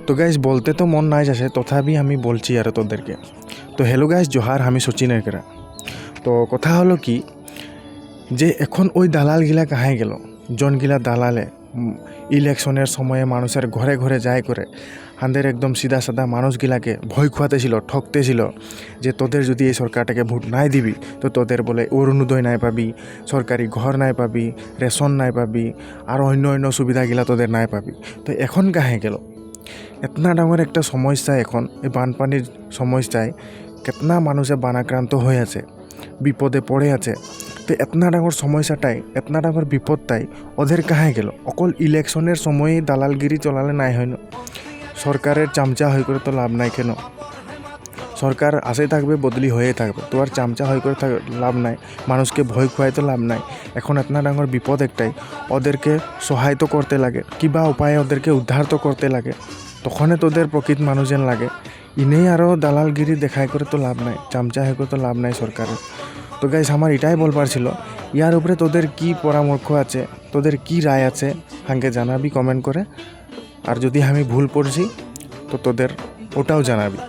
তো গাইজ বলতে তো মন নাই যাচ্ছে, তথাপি আমি বলছি আর তোদেরকে। তো হ্যালো গাইজ, জোহার, আমি সচিনের কেরা। তো কথা হলো কি যে এখন ওই দালালগিলা কাহাই গেল, জনগিলা দালালে ইলেকশনের সময়ে মানুষের ঘরে ঘরে যায় করে হাঁদের একদম সিধা সাদা মানুষগিলাকে ভয় খুয়াতেছিল, ঠকতেছিল যে তোদের যদি এই সরকারটাকে ভোট নাই দিবি তো তোদের বলে অরুণোদয় নাই পাবি, সরকারি ঘর নাই পাবি, রেশন নাই পাবি, আর অন্য অন্য সুবিধাগিলা তোদের নাই পাবি। তো এখন কাহে গেল এতনা ডাঙর একটা সমস্যা, এখন এই বানপানির সমস্যায় কেতনা মানুষে বানাক্রান্ত হয়ে আছে, বিপদে পড়ে আছে। তো এতনা ডাঙর সমস্যাটাই, এতনা ডাঙর বিপদটাই ওদের কাহে গেল। অকল ইলেকশনের সময়ই দালালগিরি চলালে নাই হয় না, সরকারের চামচা হয়ে করে তো লাভ নাই। কেন সরকার আসে থাকবে, বদলি হয়ে থাকবে, তো আর চামচা হয়ে করে লাভ নাই, মানুষকে ভয় খুয়াই তো লাভ নাই। এখন এতনা ডাঙর বিপদ একটাই, ওদেরকে সহায় তো করতে লাগে, কিবা উপায়ে ওদেরকে উদ্ধার তো করতে লাগে, তখনই তোদের প্রকৃত মানুষ যেন লাগে। ইনেই আরও দালালগিরি দেখাই করে তো লাভ নাই, চামচা হয়ে করে তো লাভ নাই সরকারের। তো গাইস, আমার এটাই বলবার ছিল। ইয়ার উপরে তোদের কি পরামর্শ আছে, তোদের কি রায় আছে, হাঙ্গে জানাবি কমেন্ট করে। আর যদি আমি ভুল পড়ছি তো তোদের ওটাও জানাবি।